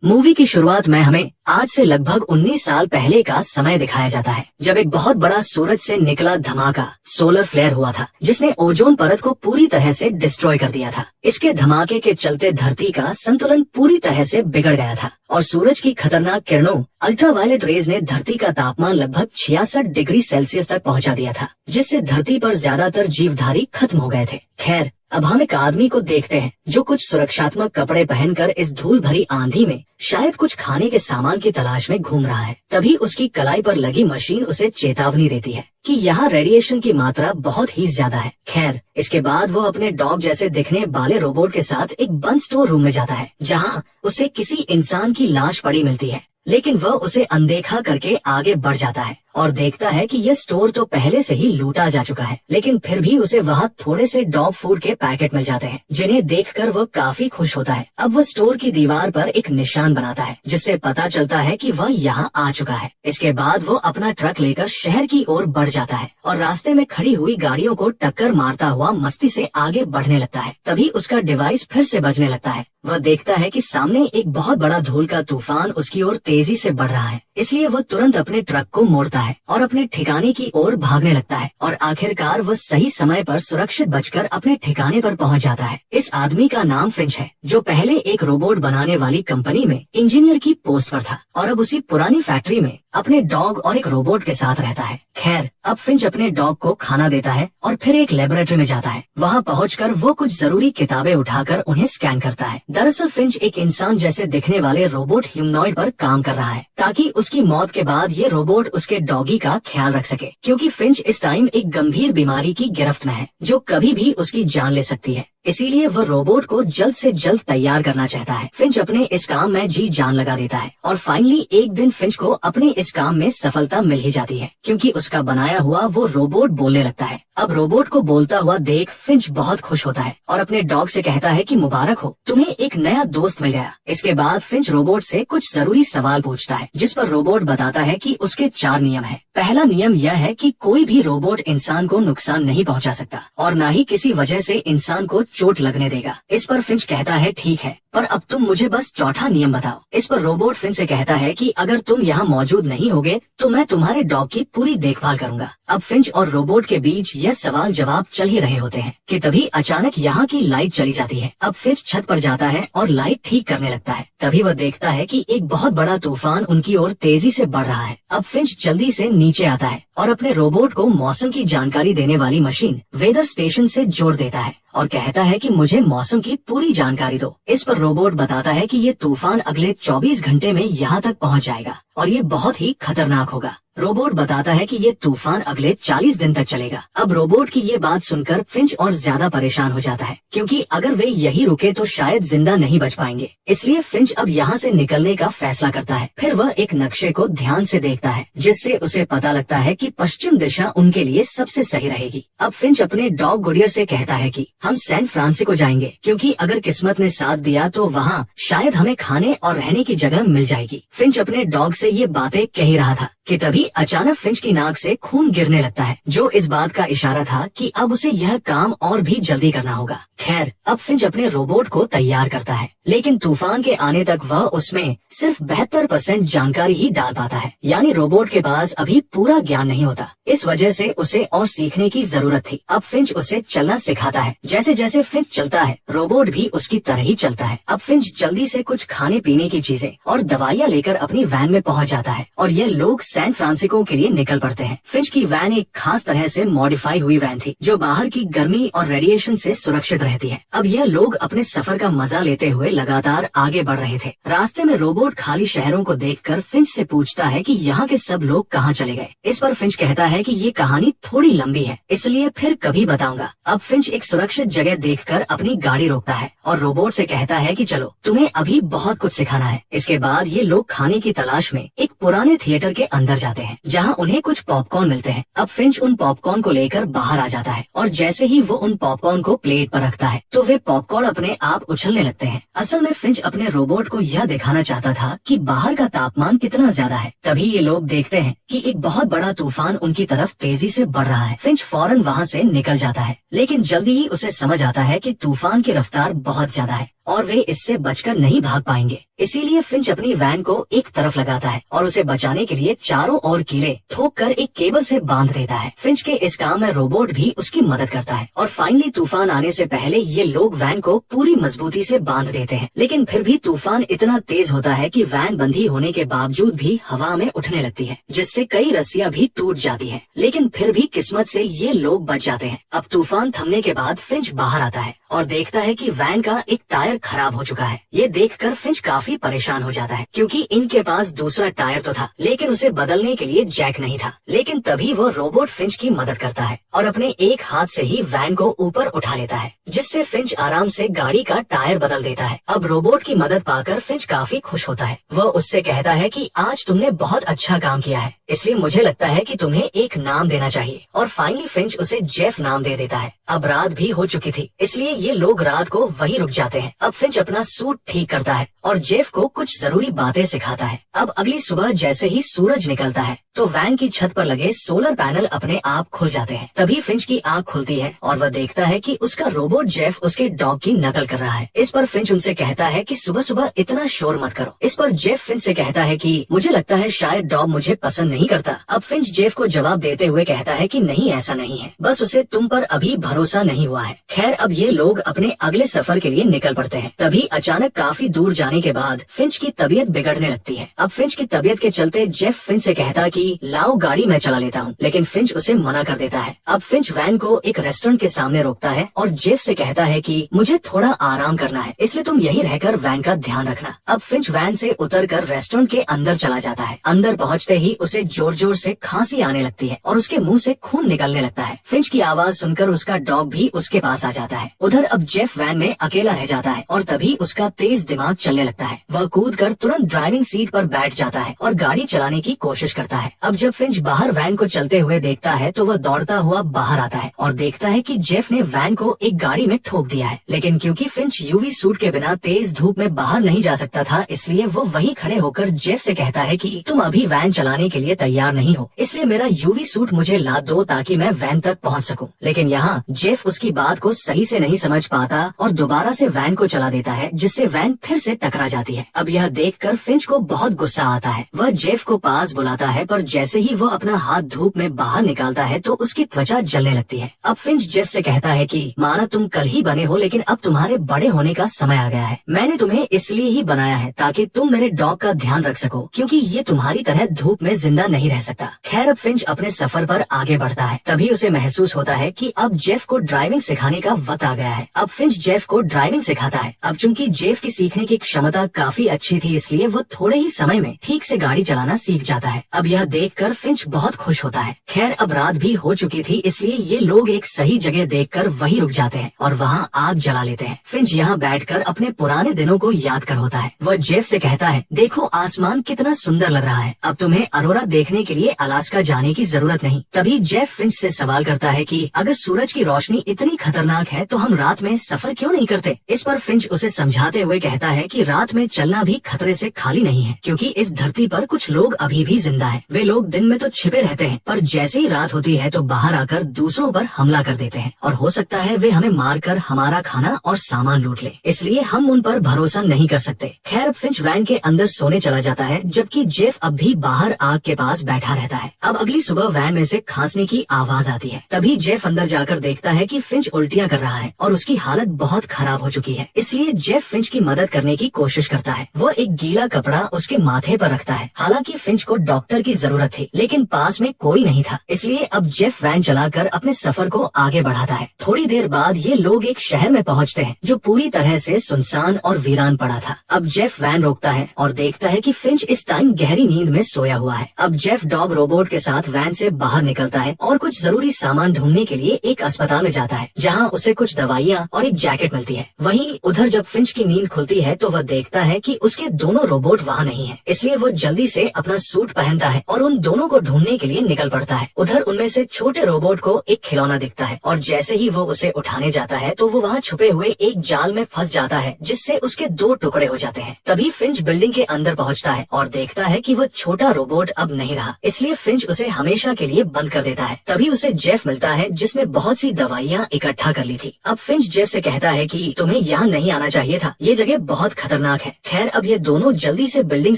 Movie की शुरुआत में हमें आज से लगभग 19 साल पहले का समय दिखाया जाता है, जब एक बहुत बड़ा सूरज से निकला धमाका सोलर फ्लेयर हुआ था, जिसने ओजोन परत को पूरी तरह से डिस्ट्रॉय कर दिया था। इसके धमाके के चलते धरती का संतुलन पूरी तरह से बिगड़ गया था और सूरज की खतरनाक किरणों अल्ट्रावायलेट रेज ने धरती का तापमान लगभग 66 डिग्री सेल्सियस तक पहुंचा दिया था, जिससे धरती पर ज्यादातर जीवधारी खत्म हो गए थे। खैर, अब हम एक आदमी को देखते हैं जो कुछ सुरक्षात्मक कपड़े पहनकर इस धूल भरी आंधी में शायद कुछ खाने के सामान की तलाश में घूम रहा है। तभी उसकी कलाई पर लगी मशीन उसे चेतावनी देती है कि यहाँ रेडिएशन की मात्रा बहुत ही ज्यादा है। खैर, इसके बाद वो अपने डॉग जैसे दिखने वाले रोबोट के साथ एक बंद स्टोर रूम में जाता है, जहाँ उसे किसी इंसान की लाश पड़ी मिलती है, लेकिन वह उसे अनदेखा करके आगे बढ़ जाता है और देखता है कि यह स्टोर तो पहले से ही लूटा जा चुका है, लेकिन फिर भी उसे वहाँ थोड़े से डॉग फूड के पैकेट मिल जाते हैं, जिन्हें देखकर वह काफी खुश होता है। अब वह स्टोर की दीवार पर एक निशान बनाता है, जिससे पता चलता है कि वह यहाँ आ चुका है। इसके बाद वो अपना ट्रक लेकर शहर की ओर बढ़ जाता है और रास्ते में खड़ी हुई गाड़ियों को टक्कर मारता हुआ मस्ती से आगे बढ़ने लगता है। तभी उसका डिवाइस फिर से बजने लगता है। वह देखता है कि सामने एक बहुत बड़ा धूल का तूफान उसकी ओर तेजी से बढ़ रहा है, इसलिए वह तुरंत अपने ट्रक को मोड़ता है और अपने ठिकाने की ओर भागने लगता है और आखिरकार वह सही समय पर सुरक्षित बचकर अपने ठिकाने पर पहुंच जाता है। इस आदमी का नाम फिंच है, जो पहले एक रोबोट बनाने वाली कंपनी में इंजीनियर की पोस्ट पर था और अब उसी पुरानी फैक्ट्री में अपने डॉग और एक रोबोट के साथ रहता है। खैर, अब फिंच अपने डॉग को खाना देता है और फिर एक लेबोरेटरी में जाता है। वहाँ पहुंचकर वो कुछ जरूरी किताबें उठाकर उन्हें स्कैन करता है। दरअसल फिंच एक इंसान जैसे दिखने वाले रोबोट ह्यूमनॉइड पर काम कर रहा है, ताकि उसकी मौत के बाद ये रोबोट उसके डॉगी का ख्याल रख सके, क्योंकि फिंच इस टाइम एक गंभीर बीमारी की गिरफ्त में है, जो कभी भी उसकी जान ले सकती है। इसीलिए वह रोबोट को जल्द से जल्द तैयार करना चाहता है। फिंच अपने इस काम में जी जान लगा देता है और फाइनली एक दिन फिंच को अपने इस काम में सफलता मिल ही जाती है, क्योंकि उसका बनाया हुआ वो रोबोट बोलने लगता है। अब रोबोट को बोलता हुआ देख फिंच बहुत खुश होता है और अपने डॉग से कहता है कि मुबारक हो, तुम्हें एक नया दोस्त मिल गया। इसके बाद फिंच रोबोट से कुछ जरूरी सवाल पूछता है, जिस पर रोबोट बताता है कि उसके 4 नियम है। पहला नियम यह है कि कोई भी रोबोट इंसान को नुकसान नहीं पहुंचा सकता और न ही किसी वजह से इंसान को चोट लगने देगा। इस पर फिंच कहता है ठीक है, पर अब तुम मुझे बस चौथा नियम बताओ। इस पर रोबोट फिंच से कहता है कि अगर तुम यहाँ मौजूद नहीं होगे तो मैं तुम्हारे डॉग की पूरी देखभाल करूंगा। अब फिंच और रोबोट के बीच यह सवाल जवाब चल ही रहे होते हैं कि तभी अचानक यहाँ की लाइट चली जाती है। अब फिंच छत पर जाता है और लाइट ठीक करने लगता है। तभी वह देखता है कि एक बहुत बड़ा तूफान उनकी ओर तेजी से बढ़ रहा है। अब फिंच जल्दी से नीचे आता है और अपने रोबोट को मौसम की जानकारी देने वाली मशीन वेदर स्टेशन से जोड़ देता है और कहता है कि मुझे मौसम की पूरी जानकारी दो। इस पर रोबोट बताता है कि ये तूफान अगले 24 घंटे में यहाँ तक पहुँच जाएगा और ये बहुत ही खतरनाक होगा। रोबोट बताता है कि ये तूफान अगले 40 दिन तक चलेगा। अब रोबोट की ये बात सुनकर फिंच और ज्यादा परेशान हो जाता है, क्योंकि अगर वे यही रुके तो शायद जिंदा नहीं बच पाएंगे। इसलिए फिंच अब यहाँ से निकलने का फैसला करता है। फिर वह एक नक्शे को ध्यान से देखता है, जिससे उसे पता लगता है कि पश्चिम दिशा उनके लिए सबसे सही रहेगी। अब फिंच अपने डॉग गुडियर से कहता है कि हम सैन फ्रांसिस्को जाएंगे, क्योंकि अगर किस्मत ने साथ दिया तो वहाँ शायद हमें खाने और रहने की जगह मिल जाएगी। फिंच अपने डॉग से ये बातें कह ही रहा था कि तभी अचानक फिंच की नाक से खून गिरने लगता है, जो इस बात का इशारा था कि अब उसे यह काम और भी जल्दी करना होगा। खैर, अब फिंच अपने रोबोट को तैयार करता है, लेकिन तूफान के आने तक वह उसमें सिर्फ 72% जानकारी ही डाल पाता है, यानी रोबोट के पास अभी पूरा ज्ञान नहीं होता। इस वजह से उसे और सीखने की जरूरत थी। अब फिंच उसे चलना सिखाता है। जैसे जैसे फिंच चलता है, रोबोट भी उसकी तरह ही चलता है। अब फिंच जल्दी से कुछ खाने पीने की चीजें और दवाइयाँ लेकर अपनी वैन में पहुंच जाता है और ये लोग सैन फ्रांसिस्को के लिए निकल पड़ते हैं। फिंच की वैन एक खास तरह से मॉडिफाई हुई वैन थी, जो बाहर की गर्मी और रेडिएशन से सुरक्षित रहती है। अब यह लोग अपने सफर का मजा लेते हुए लगातार आगे बढ़ रहे थे। रास्ते में रोबोट खाली शहरों को देखकर फिंच से पूछता है कि यहाँ के सब लोग कहाँ चले गए। इस पर फिंच कहता है कि ये कहानी थोड़ी लंबी है, इसलिए फिर कभी बताऊंगा। अब फिंच एक सुरक्षित जगह देखकर अपनी गाड़ी रोकता है और रोबोट से कहता है कि चलो, तुम्हें अभी बहुत कुछ सिखाना है। इसके बाद ये लोग खाने की तलाश में एक पुराने थिएटर के अंदर जाते हैं, जहाँ उन्हें कुछ पॉपकॉर्न मिलते हैं। अब फिंच उन पॉपकॉर्न को लेकर बाहर आ जाता है और जैसे ही वो उन पॉपकॉर्न को प्लेट पर रखता है तो वे पॉपकॉर्न अपने आप उछलने लगते हैं। असल में फिंच अपने रोबोट को यह दिखाना चाहता था कि बाहर का तापमान कितना ज्यादा है। तभी ये लोग देखते हैं कि एक बहुत बड़ा तूफान उनकी तरफ तेजी से बढ़ रहा है। फिंच फौरन वहाँ से निकल जाता है, लेकिन जल्दी ही उसे समझ आता है कि तूफान की रफ्तार बहुत ज्यादा है और वे इससे बचकर नहीं भाग पाएंगे। इसीलिए फिंच अपनी वैन को एक तरफ लगाता है और उसे बचाने के लिए चारों ओर कीले ठोक कर एक केबल से बांध देता है। फिंच के इस काम में रोबोट भी उसकी मदद करता है और फाइनली तूफान आने से पहले ये लोग वैन को पूरी मजबूती से बांध देते हैं। लेकिन फिर भी तूफान इतना तेज होता है कि वैन बंधी होने के बावजूद भी हवा में उठने लगती है, जिससे कई रस्सियां भी टूट जाती हैं। लेकिन फिर भी किस्मत से ये लोग बच जाते हैं। अब तूफान थमने के बाद फिंच बाहर आता है और देखता है कि वैन का एक टायर खराब हो चुका है। ये देखकर फिंच काफी परेशान हो जाता है, क्योंकि इनके पास दूसरा टायर तो था लेकिन उसे बदलने के लिए जैक नहीं था। लेकिन तभी वो रोबोट फिंच की मदद करता है और अपने एक हाथ से ही वैन को ऊपर उठा लेता है, जिससे फिंच आराम से गाड़ी का टायर बदल देता है। अब रोबोट की मदद पाकर फिंच काफी खुश होता है। वह उससे कहता है कि आज तुमने बहुत अच्छा काम किया है, इसलिए मुझे लगता है कि तुम्हें एक नाम देना चाहिए। और फाइनली फिंच उसे जेफ नाम दे देता है। अब रात भी हो चुकी थी, इसलिए ये लोग रात को वहीं रुक जाते हैं। अब फिंच अपना सूट ठीक करता है और जेफ को कुछ जरूरी बातें सिखाता है। अब अगली सुबह जैसे ही सूरज निकलता है तो वैन की छत पर लगे सोलर पैनल अपने आप खुल जाते हैं। तभी फिंच की आंख खुलती है और वह देखता है कि उसका रोबोट जेफ उसके डॉग की नकल कर रहा है। इस पर फिंच उनसे कहता है कि सुबह सुबह इतना शोर मत करो। इस पर जेफ फिंच से कहता है कि मुझे लगता है शायद डॉग मुझे पसंद नहीं करता। अब फिंच जेफ को जवाब देते हुए कहता है कि नहीं, ऐसा नहीं है, बस उसे तुम पर अभी भरोसा नहीं हुआ है। खैर, अब ये लोग अपने अगले सफर के लिए निकल पड़ते हैं। तभी अचानक काफी दूर जाने के बाद फिंच की तबीयत बिगड़ने लगती है। अब फिंच की तबीयत के चलते जेफ फिंच से कहता कि लाओ गाड़ी मैं चला लेता हूँ, लेकिन फिंच उसे मना कर देता है। अब फिंच वैन को एक रेस्टोरेंट के सामने रोकता है और जेफ से कहता है कि मुझे थोड़ा आराम करना है, इसलिए तुम यहीं रहकर वैन का ध्यान रखना। अब फिंच वैन से उतरकर रेस्टोरेंट के अंदर चला जाता है। अंदर पहुँचते ही उसे जोर जोर से खांसी आने लगती है और उसके मुंह से खून निकलने लगता है। फिंच की आवाज सुनकर उसका डॉग भी उसके पास आ जाता है। उधर अब जेफ वैन में अकेला रह जाता है और तभी उसका तेज दिमाग चलने लगता है। वह कूदकर तुरंत ड्राइविंग सीट पर बैठ जाता है और गाड़ी चलाने की कोशिश करता है। अब जब फिंच बाहर वैन को चलते हुए देखता है तो वह दौड़ता हुआ बाहर आता है और देखता है कि जेफ ने वैन को एक गाड़ी में ठोक दिया है। लेकिन क्योंकि फिंच यूवी सूट के बिना तेज धूप में बाहर नहीं जा सकता था, इसलिए वो वहीं खड़े होकर जेफ से कहता है कि तुम अभी वैन चलाने के लिए तैयार नहीं हो, इसलिए मेरा यूवी सूट मुझे ला दो ताकि मैं वैन तक पहुंच सकूं। लेकिन यहाँ जेफ उसकी बात को सही से नहीं समझ पाता और दोबारा से वैन को चला देता है, जिससे वैन फिर से टकरा जाती है। अब यह देखकर फिंच को बहुत गुस्सा आता है। वह जेफ को पास बुलाता है, पर जैसे ही वह अपना हाथ धूप में बाहर निकालता है तो उसकी त्वचा जलने लगती है। अब फिंच जेफ से कहता है कि माना तुम कल ही बने हो, लेकिन अब तुम्हारे बड़े होने का समय आ गया है। मैंने तुम्हें इसलिए ही बनाया है ताकि तुम मेरे डॉग का ध्यान रख सको, क्योंकि ये तुम्हारी तरह धूप में जिंदा नहीं रह सकता। खैर, अब फिंच अपने सफर पर आगे बढ़ता है। तभी उसे महसूस होता है कि अब जेफ को ड्राइविंग सिखाने का वक्त आ गया है। अब फिंच जेफ को ड्राइविंग सिखाता है। अब चूंकि जेफ की सीखने की क्षमता काफी अच्छी थी, इसलिए वो थोड़े ही समय में ठीक से गाड़ी चलाना सीख जाता है। अब यह देखकर फिंच बहुत खुश होता है। खैर, अब रात भी हो चुकी थी, इसलिए ये लोग एक सही जगह देखकर वहीं रुक जाते हैं और वहाँ आग जला लेते हैं। फिंच यहाँ बैठकर अपने पुराने दिनों को याद कर होता है। वह जेफ से कहता है, देखो आसमान कितना सुंदर लग रहा है, अब तुम्हें अरोरा देखने के लिए अलास्का जाने की जरूरत नहीं। तभी जेफ फिंच से सवाल करता है कि अगर सूरज की रोशनी इतनी खतरनाक है तो हम रात में सफर क्यों नहीं करते। इस पर फिंच उसे समझाते हुए कहता है कि रात में चलना भी खतरे से खाली नहीं है, क्योंकि इस धरती पर कुछ लोग अभी भी जिंदा हैं। वे लोग दिन में तो छिपे रहते हैं, पर जैसे ही रात होती है तो बाहर आकर दूसरों पर हमला कर देते हैं और हो सकता है वे हमें मारकर हमारा खाना और सामान लूट ले, इसलिए हम उन पर भरोसा नहीं कर सकते। खैर, फिंच वैन के अंदर सोने चला जाता है, जबकि जेफ अब भी बाहर आग के पास बैठा रहता है। अब अगली सुबह वैन में से खांसने की आवाज आती है। तभी जेफ अंदर जाकर देखता है कि फिंच उल्टियां कर रहा है और उसकी हालत बहुत खराब हो चुकी है। इसलिए जेफ फिंच की मदद करने की कोशिश करता है। वो एक गीला कपड़ा उसके माथे पर रखता है। हालांकि फिंच को डॉक्टर की जरूरत थी, लेकिन पास में कोई नहीं था, इसलिए अब जेफ वैन चलाकर अपने सफर को आगे बढ़ाता है। थोड़ी देर बाद ये लोग एक शहर में पहुंचते हैं जो पूरी तरह से सुनसान और वीरान पड़ा था। अब जेफ वैन रोकता है और देखता है कि फिंच इस टाइम गहरी नींद में सोया हुआ है। अब जेफ डॉग रोबोट के साथ वैन से बाहर निकलता है और कुछ जरूरी सामान ढूंढने के लिए एक अस्पताल में जाता है, जहां उसे कुछ दवाइयां और एक जैकेट मिलती है। वहीं उधर जब फिंच की नींद खुलती है तो वह देखता है कि उसके दोनों रोबोट वहाँ नहीं है, इसलिए वो जल्दी से अपना सूट पहनता है और उन दोनों को ढूंढने के लिए निकल पड़ता है। उधर उनमें से छोटे रोबोट को एक खिलौना दिखता है और जैसे ही वो उसे उठाने जाता है तो वो वहाँ छुपे हुए एक जाल में फंस जाता है, जिससे उसके दो टुकड़े हो जाते हैं। तभी फिंच बिल्डिंग के अंदर पहुँचता है और देखता है कि वो छोटा रोबोट अब नहीं रहा, इसलिए फिंच उसे हमेशा के लिए बंद कर देता है। तभी उसे जेफ मिलता है, जिसने बहुत सी दवाइयाँ इकट्ठा कर ली थी। अब फिंच जेफ से कहता है कि तुम्हें यहाँ नहीं आना चाहिए था, ये जगह बहुत खतरनाक है। खैर अब ये दोनों जल्दी से बिल्डिंग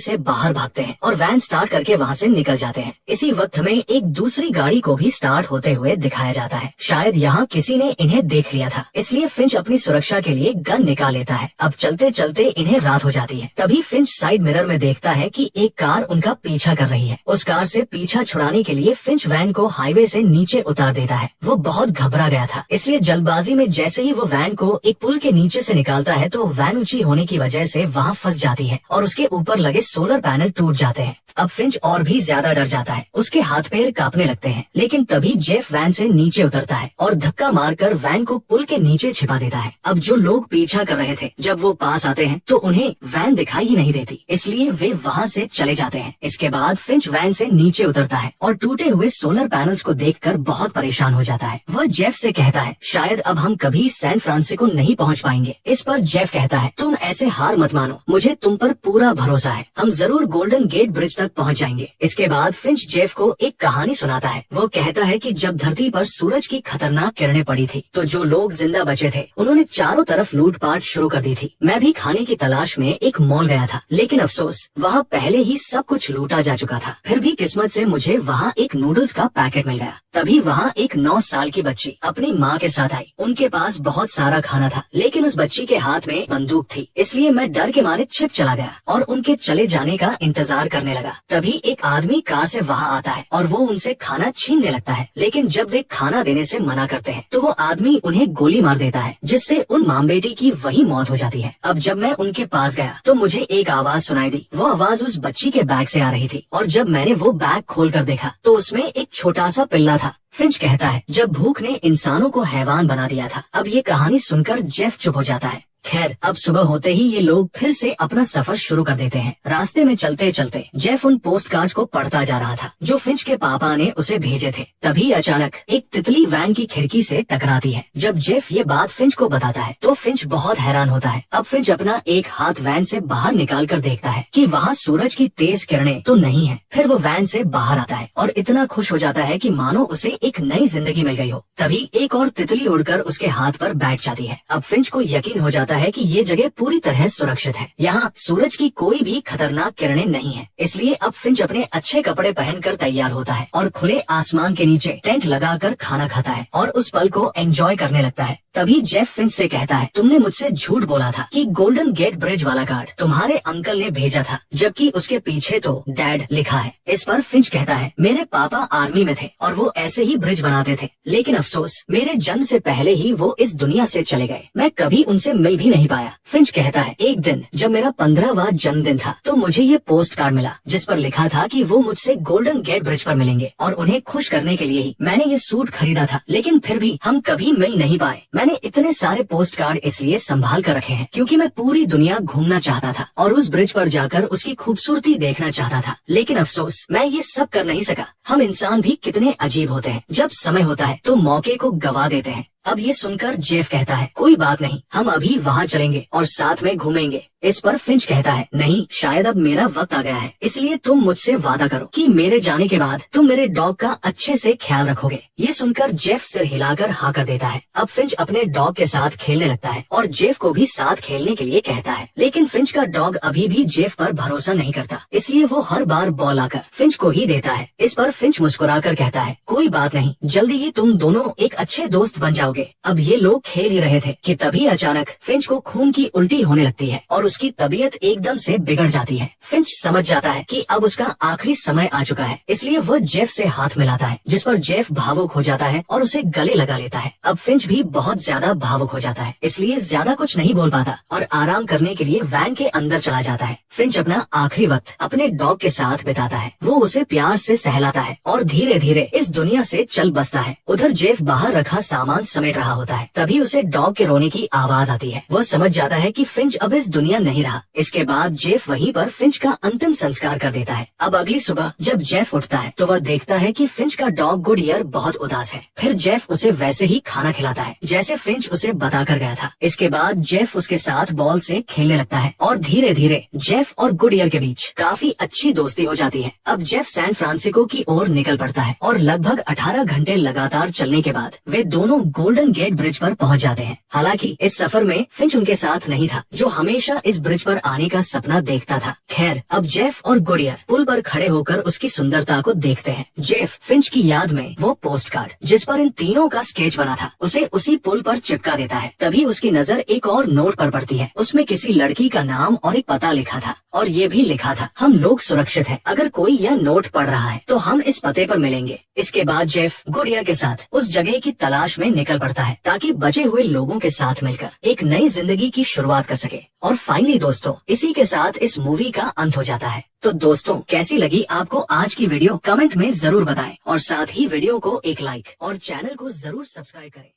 से बाहर भागते हैं और वैन स्टार्ट करके वहाँ से निकल जाते हैं। इसी वक्त हमें एक दूसरी गाड़ी को भी स्टार्ट होते हुए दिखाया जाता है। शायद यहाँ किसी ने इन्हें देख लिया था, इसलिए फिंच अपनी सुरक्षा के लिए गन निकाल लेता है। अब चलते चलते इन्हें रात हो जाती है। तभी फिंच साइड मिरर में देखता है कि एक कार उनका पीछा कर रही है। उस कार से पीछा छुड़ाने के लिए फिंच वैन को हाईवे से नीचे उतार देता है। वो बहुत घबरा गया था, इसलिए जल्दबाजी में जैसे ही वो वैन को एक पुल के नीचे से निकालता है तो वैन ऊंची होने की वजह से वहाँ फंस जाती है और उसके ऊपर लगे सोलर पैनल टूट जाते हैं। अब फिंच और भी ज्यादा डर जाता है, उसके हाथ पैर कांपने लगते हैं। लेकिन तभी जेफ वैन से नीचे उतरता है और धक्का मारकर वैन को पुल के नीचे छिपा देता है। अब जो लोग पीछा कर रहे थे जब वो पास आते हैं तो उन्हें वैन दिखाई ही नहीं देती, इसलिए वे वहाँ से चले जाते हैं। इसके बाद फिंच वैन से नीचे उतरता है और टूटे हुए सोलर पैनल्स को देखकर बहुत परेशान हो जाता है। वह जेफ से कहता है शायद अब हम कभी सैन फ्रांसिस्को नहीं पहुँच पाएंगे। इस पर जेफ कहता है तुम ऐसे हार मत मानो, मुझे तुम पर पूरा भरोसा है, हम जरूर गोल्डन गेट ब्रिज तक पहुँच जाएंगे। इसके बाद फिंच जेफ को एक कहानी सुनाता है। वो कहता है कि जब धरती पर सूरज की खतरनाक किरणें पड़ी थी तो जो लोग जिंदा बचे थे उन्होंने चारों तरफ लूटपाट शुरू कर दी थी। मैं भी खाने की तलाश में एक मॉल गया था, लेकिन अफसोस वहाँ पहले ही सब कुछ लूटा जा चुका था। फिर भी किस्मत से मुझे वहाँ एक नूडल्स का पैकेट मिल गया। तभी वहाँ एक 9 साल की बच्ची अपनी माँ के साथ आई। उनके पास बहुत सारा खाना था, लेकिन उस बच्ची के हाथ में बंदूक थी, इसलिए मैं डर के मारे छिप चला गया और उनके चले जाने का इंतजार करने लगा। तभी एक आदमी कार से वहाँ आता है और वो उनसे खाना छीनने लगता है, लेकिन जब वे खाना देने से मना करते हैं तो वो आदमी उन्हें गोली मार देता है, जिससे उन माँ बेटी की वही मौत हो जाती है। अब जब मैं उनके पास गया तो मुझे एक आवाज सुनाई दी। वो आवाज उस बच्ची के बैग से आ रही थी और जब मैंने वो बैग खोल कर देखा तो उसमें एक छोटा सा पिल्ला था। फिंच कहता है जब भूख ने इंसानों को हैवान बना दिया था। अब ये कहानी सुनकर जेफ चुप हो जाता है। खैर अब सुबह होते ही ये लोग फिर से अपना सफर शुरू कर देते हैं। रास्ते में चलते चलते जेफ उन पोस्ट कार्ड्स को पढ़ता जा रहा था जो फिंच के पापा ने उसे भेजे थे। तभी अचानक एक तितली वैन की खिड़की से टकराती है। जब जेफ ये बात फिंच को बताता है तो फिंच बहुत हैरान होता है। अब फिंच अपना एक हाथ वैन से बाहर निकाल कर देखता है कि वहाँ सूरज की तेज किरणें तो नहीं है। फिर वो वैन से बाहर आता है और इतना खुश हो जाता है कि मानो उसे एक नई जिंदगी मिल गई हो। तभी एक और तितली उड़कर उसके हाथ पर बैठ जाती है। अब फिंच को यकीन हो जाता है कि ये जगह पूरी तरह सुरक्षित है, यहाँ सूरज की कोई भी खतरनाक किरणें नहीं है। इसलिए अब फिंच अपने अच्छे कपड़े पहनकर तैयार होता है और खुले आसमान के नीचे टेंट लगाकर खाना खाता है और उस पल को एंजॉय करने लगता है। तभी जेफ फिंच से कहता है तुमने मुझसे झूठ बोला था कि गोल्डन गेट ब्रिज वाला कार्ड तुम्हारे अंकल ने भेजा था, जबकि उसके पीछे तो डैड लिखा है। इस पर फिंच कहता है मेरे पापा आर्मी में थे और वो ऐसे ही ब्रिज बनाते थे, लेकिन अफसोस मेरे जन्म से पहले ही वो इस दुनिया से चले गए, मैं कभी उनसे मिल भी नहीं पाया। फिंच कहता है एक दिन जब मेरा 15वां जन्मदिन था तो मुझे ये पोस्ट कार्ड मिला जिस पर लिखा था कि वो मुझसे गोल्डन गेट ब्रिज पर मिलेंगे और उन्हें खुश करने के लिए ही मैंने ये सूट खरीदा था, लेकिन फिर भी हम कभी मिल नहीं पाए। मैंने इतने सारे पोस्ट कार्ड इसलिए संभाल कर रखे हैं क्योंकि मैं पूरी दुनिया घूमना चाहता था और उस ब्रिज पर जाकर उसकी खूबसूरती देखना चाहता था, लेकिन अफसोस मैं ये सब कर नहीं सका। हम इंसान भी कितने अजीब होते हैं, जब समय होता है तो मौके को गवा देते हैं। अब ये सुनकर जेफ कहता है कोई बात नहीं, हम अभी वहाँ चलेंगे और साथ में घूमेंगे। इस पर फिंच कहता है नहीं, शायद अब मेरा वक्त आ गया है, इसलिए तुम मुझसे वादा करो कि मेरे जाने के बाद तुम मेरे डॉग का अच्छे से ख्याल रखोगे। ये सुनकर जेफ सिर हिलाकर हाँ कर देता है। अब फिंच अपने डॉग के साथ खेलने लगता है और जेफ को भी साथ खेलने के लिए कहता है, लेकिन फिंच का डॉग अभी भी जेफ पर भरोसा नहीं करता, इसलिए वो हर बार बॉल आकर फिंच को ही देता है। इस पर फिंच मुस्कुराकर कहता है कोई बात नहीं, जल्दी ही तुम दोनों एक अच्छे दोस्त बन जाओगे। अब ये लोग खेल ही रहे थे कि तभी अचानक फिंच को खून की उल्टी होने लगती है और उसकी तबीयत एकदम से बिगड़ जाती है। फिंच समझ जाता है कि अब उसका आखिरी समय आ चुका है, इसलिए वह जेफ से हाथ मिलाता है, जिस पर जेफ भावुक हो जाता है और उसे गले लगा लेता है। अब फिंच भी बहुत ज्यादा भावुक हो जाता है, इसलिए ज्यादा कुछ नहीं बोल पाता और आराम करने के लिए वैन के अंदर चला जाता है। फिंच अपना आखिरी वक्त अपने डॉग के साथ बिताता है। वो उसे प्यार से सहलाता है और धीरे धीरे इस दुनिया से चल बसता है। उधर जेफ बाहर रखा सामान समेट रहा होता है। तभी उसे डॉग के रोने की आवाज आती है। वो समझ जाता है कि फिंच अब इस दुनिया नहीं रहा। इसके बाद जेफ वहीं पर फिंच का अंतिम संस्कार कर देता है। अब अगली सुबह जब जेफ उठता है तो वह देखता है कि फिंच का डॉग गुडईयर बहुत उदास है। फिर जेफ उसे वैसे ही खाना खिलाता है जैसे फिंच उसे बता कर गया था। इसके बाद जेफ उसके साथ बॉल से खेलने लगता है और धीरे धीरे जेफ और गुडईयर के बीच काफी अच्छी दोस्ती हो जाती है। अब जेफ सैन फ्रांसिस्को की ओर निकल पड़ता है और लगभग 18 घंटे लगातार चलने के बाद वे दोनों गोल्डन गेट ब्रिज पर पहुंच जाते हैं। हालांकि इस सफर में फिंच उनके साथ नहीं था, जो हमेशा इस ब्रिज पर आने का सपना देखता था। खैर, अब जेफ और गुडईयर पुल पर खड़े होकर उसकी सुंदरता को देखते हैं। जेफ फिंच की याद में वो पोस्ट कार्ड जिस पर इन तीनों का स्केच बना था उसे उसी पुल पर चिपका देता है। तभी उसकी नजर एक और नोट पर पड़ती है। उसमें किसी लड़की का नाम और एक पता लिखा था और ये भी लिखा था, हम लोग सुरक्षित हैं। अगर कोई यह नोट पढ़ रहा है तो हम इस पते पर मिलेंगे। इसके बाद जेफ गुडईयर के साथ उस जगह की तलाश में निकल पड़ता है ताकि बचे हुए लोगों के साथ मिलकर एक नई जिंदगी की शुरुआत कर सके। और फाइनली दोस्तों, इसी के साथ इस मूवी का अंत हो जाता है। तो दोस्तों, कैसी लगी आपको आज की वीडियो? कमेंट में जरूर बताएं और साथ ही वीडियो को एक लाइक और चैनल को जरूर सब्सक्राइब करें।